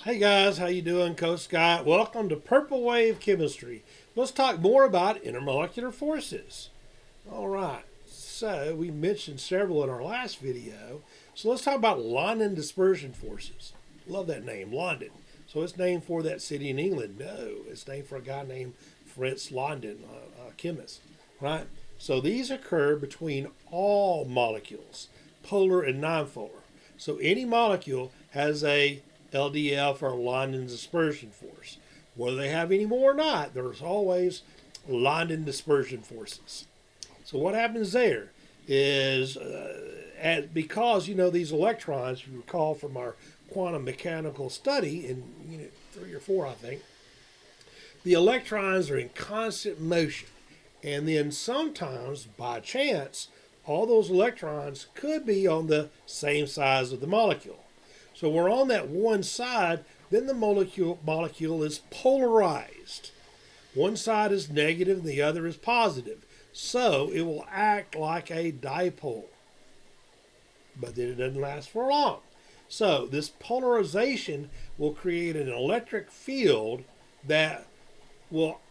Hey guys, how you doing? Coach Scott. Welcome to Purple Wave Chemistry. Let's talk more about intermolecular forces. All right, so we mentioned several in our last video. So let's talk about London dispersion forces. Love that name, London. So it's named for that city in England. No, it's named for a guy named Fritz London, a chemist. Right? So these occur between all molecules, polar and nonpolar. So any molecule has a LDF or London dispersion force. Whether they have any more or not, there's always London dispersion forces. So what happens there is, because these electrons, you recall from our quantum mechanical study in unit 3 or 4, I think, the electrons are in constant motion. And then sometimes, by chance, all those electrons could be on the same size of the molecule. So we're on that one side, then the molecule is polarized. One side is negative, the other is positive. So it will act like a dipole. But then it doesn't last for long. So this polarization will create an electric field that will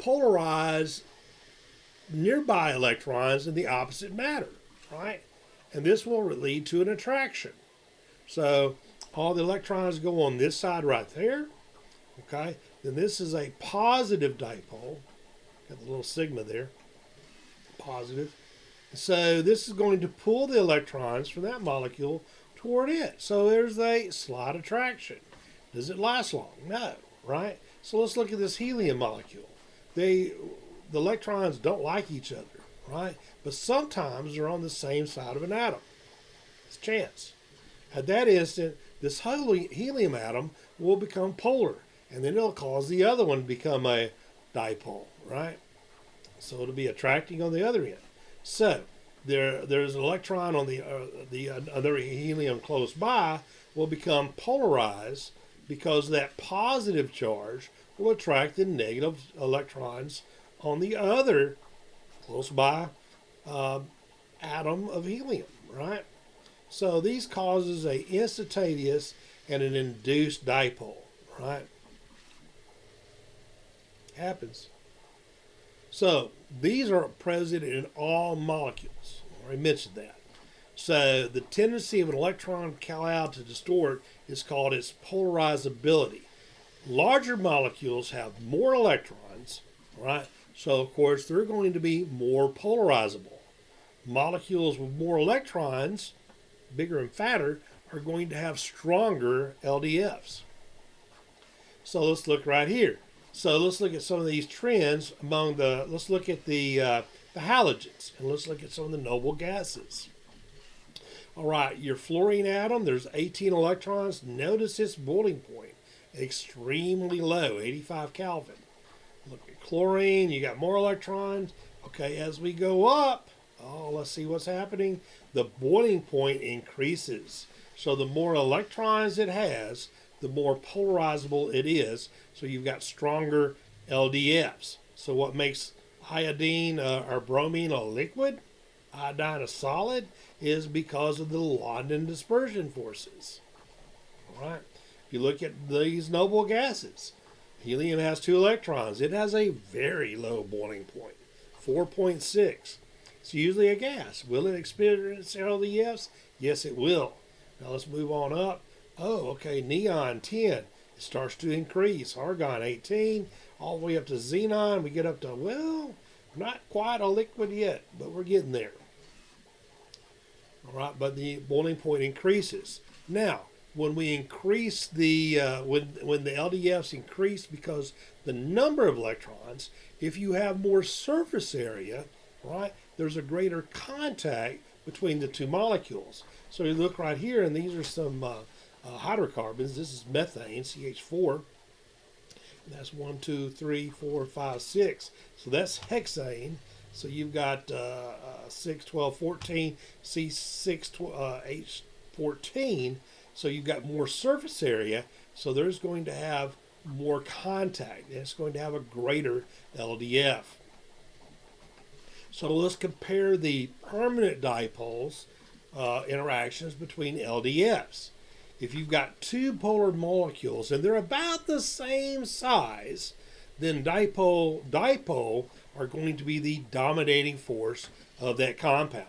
polarize nearby electrons in the opposite matter, right? And this will lead to an attraction. So all the electrons go on this side right there, okay? Then this is a positive dipole. Got the little sigma there, positive. So this is going to pull the electrons from that molecule toward it. So there's a slight attraction. Does it last long? No, right? So let's look at this helium molecule. The electrons don't like each other, right? But sometimes they're on the same side of an atom. It's chance. At that instant, this helium atom will become polar, and then it'll cause the other one to become a dipole, right? So it'll be attracting on the other end. So there's an electron on the other helium close by will become polarized because that positive charge will attract the negative electrons on the other close by atom of helium, right? So these causes a instantaneous and an induced dipole, right? Happens. So these are present in all molecules. I already mentioned that. So the tendency of an electron cloud to distort is called its polarizability. Larger molecules have more electrons, right? So of course they're going to be more polarizable. Molecules with more electrons, bigger and fatter, are going to have stronger LDFs. So let's look right here. So let's look at some of these trends let's look at the halogens, and let's look at some of the noble gases. All right, your fluorine atom, there's 18 electrons. Notice its boiling point, extremely low, 85 Kelvin. Look at chlorine, you got more electrons. Okay, as we go up, let's see what's happening. The boiling point increases. So the more electrons it has, the more polarizable it is. So you've got stronger LDFs. So what makes iodine or bromine a liquid, iodine a solid, is because of the London dispersion forces. All right. If you look at these noble gases, helium has 2 electrons. It has a very low boiling point, 4.6. It's usually a gas. Will it experience LDFs? Yes, it will. Now let's move on up. Oh, okay, neon 10. It starts to increase. Argon 18, all the way up to xenon. We get up to, well, not quite a liquid yet, but we're getting there. All right, but the boiling point increases. Now, when we increase the, when the LDFs increase because the number of electrons, if you have more surface area, right, there's a greater contact between the two molecules. So you look right here, and these are some hydrocarbons. This is methane, CH4. And that's 1, 2, 3, 4, 5, 6. So that's hexane. So you've got 6, 12, 14, C6, H14. So you've got more surface area. So there's going to have more contact. It's going to have a greater LDF. So let's compare the permanent dipoles interactions between LDFs. If you've got two polar molecules and they're about the same size, then dipole are going to be the dominating force of that compound.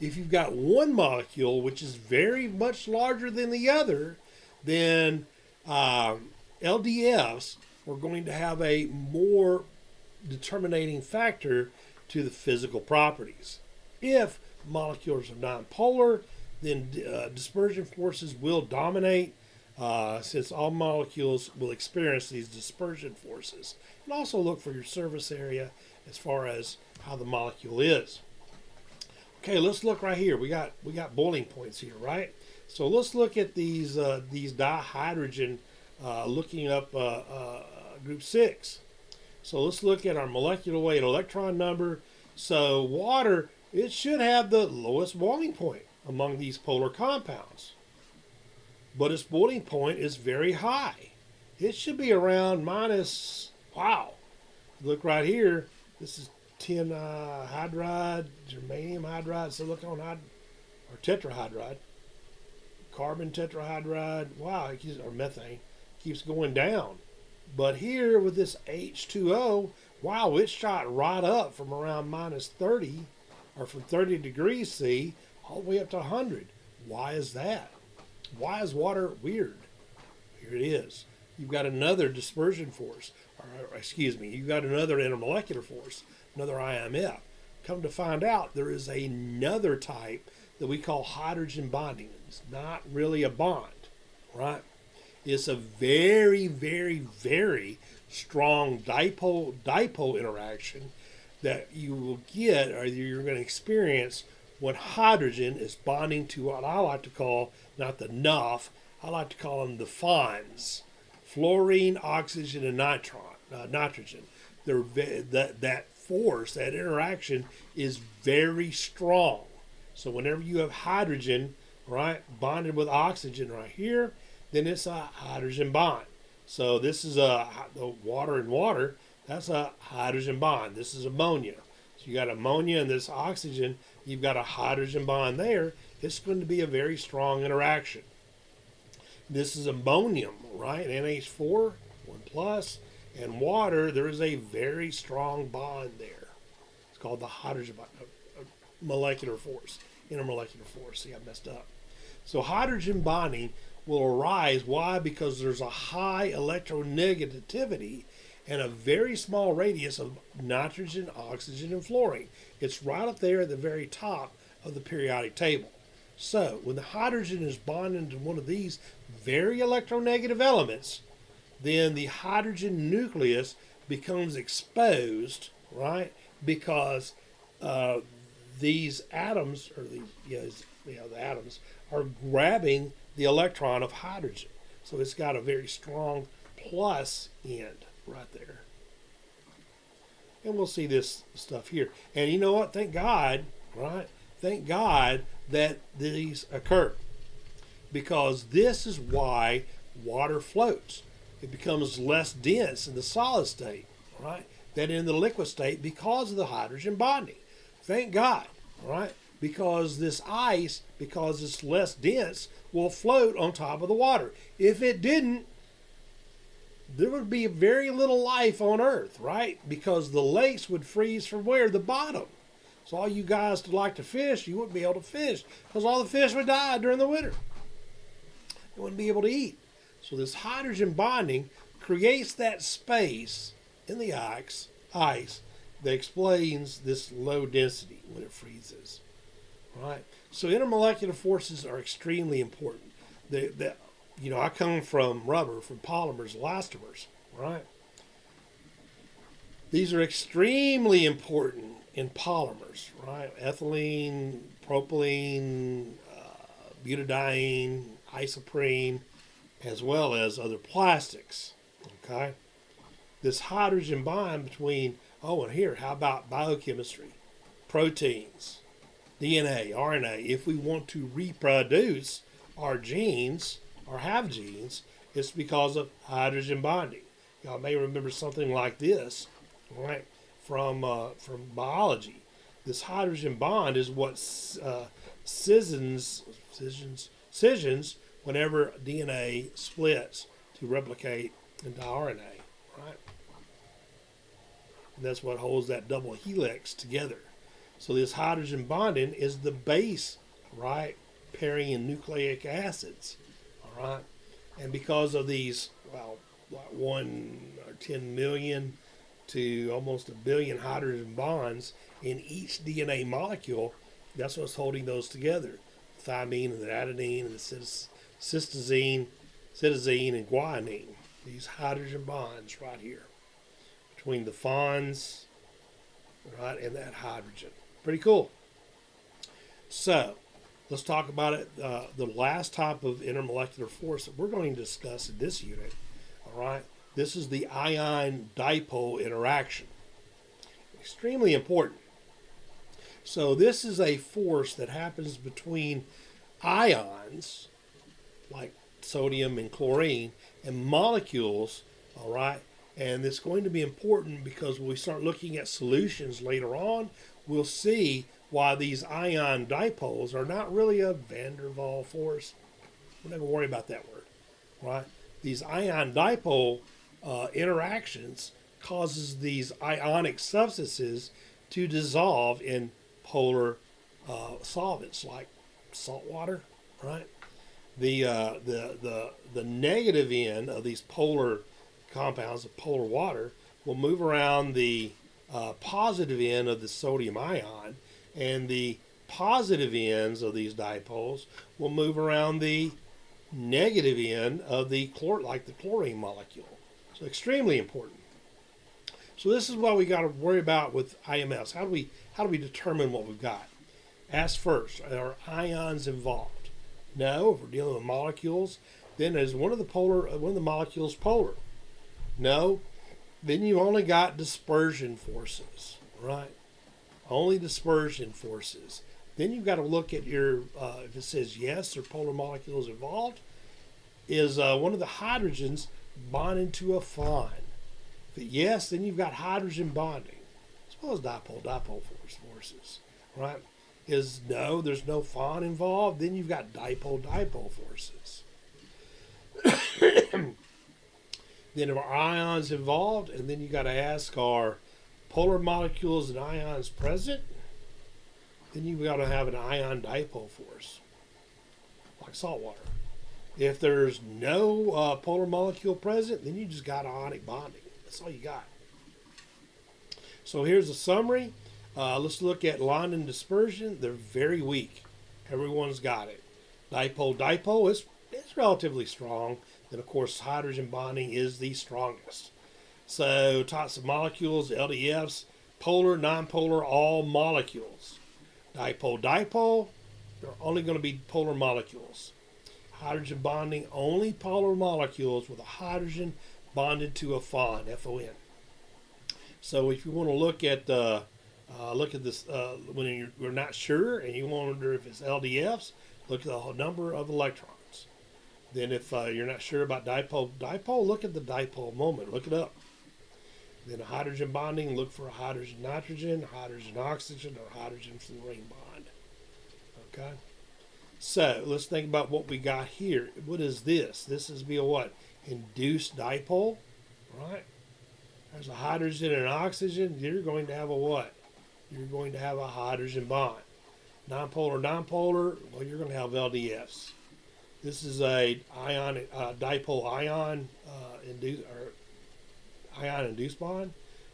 If you've got one molecule which is very much larger than the other, then LDFs are going to have a more determining factor to the physical properties. If molecules are nonpolar, then dispersion forces will dominate, since all molecules will experience these dispersion forces. And also look for your surface area as far as how the molecule is. Okay, let's look right here. We got boiling points here, right? So let's look at these dihydrogen, looking up group 6. So let's look at our molecular weight electron number. So water, it should have the lowest boiling point among these polar compounds, but its boiling point is very high. It should be around minus, wow, look right here, this is tin hydride, germanium hydride, silicon hydride, or tetrahydride, carbon tetrahydride, wow, or methane, keeps going down. But here with this H2O, wow, it shot right up from around minus 30, or from 30 degrees C, all the way up to 100. Why is that? Why is water weird? Here it is. You've got another dispersion force, or excuse me, you've got another intermolecular force, another IMF. Come to find out, there is another type that we call hydrogen bonding. It's not really a bond, right? It's a very, very, very strong dipole interaction that you will get, or you're going to experience, when hydrogen is bonding to what I like to call, not the NUF, I like to call them the FONs, fluorine, oxygen, and nitrogen. That force, that interaction is very strong. So whenever you have hydrogen, right, bonded with oxygen right here, then it's a hydrogen bond. So this is the water and water, that's a hydrogen bond. This is ammonia. So you got ammonia and this oxygen, you've got a hydrogen bond there. It's going to be a very strong interaction. This is ammonium, right? NH4, 1 plus, and water, there is a very strong bond there. It's called the hydrogen bond, molecular force, intermolecular force. See, I messed up. So hydrogen bonding will arise. Why? Because there's a high electronegativity and a very small radius of nitrogen, oxygen, and fluorine. It's right up there at the very top of the periodic table. So when the hydrogen is bonded to one of these very electronegative elements, then the hydrogen nucleus becomes exposed, right? Because these atoms, or the atoms, are grabbing the electron of hydrogen. So it's got a very strong plus end right there. And we'll see this stuff here. And you know what? Thank God, right? Thank God that these occur. Because this is why water floats. It becomes less dense in the solid state, right, than in the liquid state because of the hydrogen bonding. Thank God, right? Because this ice, because it's less dense, will float on top of the water. If it didn't, there would be very little life on Earth, right? Because the lakes would freeze from where? The bottom. So all you guys that like to fish, you wouldn't be able to fish because all the fish would die during the winter. You wouldn't be able to eat. So this hydrogen bonding creates that space in the ice that explains this low density when it freezes, right? So intermolecular forces are extremely important. I come from rubber, from polymers, elastomers, right? These are extremely important in polymers, right? Ethylene, propylene, butadiene, isoprene, as well as other plastics, okay? This hydrogen bond between, and here, how about biochemistry, proteins, DNA, RNA? If we want to reproduce our genes, or have genes, it's because of hydrogen bonding. Y'all may remember something like this, right, from biology. This hydrogen bond is what scissions whenever DNA splits to replicate into RNA, right? And that's what holds that double helix together. So this hydrogen bonding is the base, right, pairing in nucleic acids, all right? And because of these, well, like 1 or 10 million to almost 1 billion hydrogen bonds in each DNA molecule, that's what's holding those together. Thymine and the adenine and the cytosine and guanine. These hydrogen bonds right here between the fonds, right, and that hydrogen. Pretty cool. So let's talk about it. The last type of intermolecular force that we're going to discuss in this unit, all right, this is the ion-dipole interaction. Extremely important. So this is a force that happens between ions, like sodium and chlorine, and molecules, all right? And it's going to be important because when we start looking at solutions later on, we'll see why these ion dipoles are not really a van der Waals force. We're not going to worry about that word, right? These ion dipole interactions causes these ionic substances to dissolve in polar solvents like salt water, right? The negative end of these polar compounds, the polar water, will move around the positive end of the sodium ion, and the positive ends of these dipoles will move around the negative end of the like the chlorine molecule. So extremely important. So this is what we got to worry about with IMFs. How do we determine what we've got? Ask first, are ions involved? No. If we're dealing with molecules, then is one of the molecules polar? No. Then you only got dispersion forces, right? Only dispersion forces. Then you've got to look at your, if it says yes, there are polar molecules involved, is one of the hydrogens bonding to a fond? If it yes, then you've got hydrogen bonding, as well as dipole forces, right? Is no, there's no fond involved, then you've got dipole forces. Then if are ions involved, and then you got to ask, are polar molecules and ions present? Then you've got to have an ion dipole force, like salt water. If there's no polar molecule present, then you just got ionic bonding. That's all you got. So here's a summary. Let's look at London dispersion. They're very weak. Everyone's got it. Dipole is relatively strong. Then, of course, hydrogen bonding is the strongest. So types of molecules, LDFs, polar, nonpolar, all molecules. Dipole, they're only going to be polar molecules. Hydrogen bonding, only polar molecules with a hydrogen bonded to a fond, F-O-N. So if you want to look at this when you're not sure and you wonder if it's LDFs, look at the number of electrons. Then if you're not sure about dipole, look at the dipole moment. Look it up. Then hydrogen bonding, look for a hydrogen-nitrogen, hydrogen-oxygen, or hydrogen-fluorine bond. Okay? So let's think about what we got here. What is this? This is be a what? Induced dipole, right? There's a hydrogen and an oxygen. You're going to have a what? You're going to have a hydrogen bond. Nonpolar, well, you're going to have LDFs. This is a dipole ion induced bond.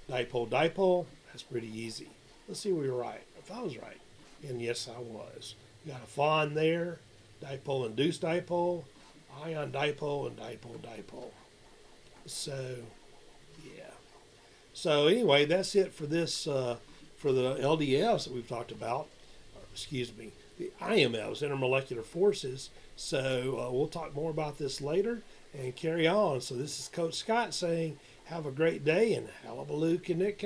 Dipole. That's pretty easy. Let's see if we were right. If I was right, and yes, I was. You got a fond there. Dipole induced dipole, ion dipole, and dipole. So, yeah. So anyway, that's it for this for the LDFs that we've talked about. The IMFs, intermolecular forces. So we'll talk more about this later and carry on. So this is Coach Scott saying, have a great day and hullabaloo, connect.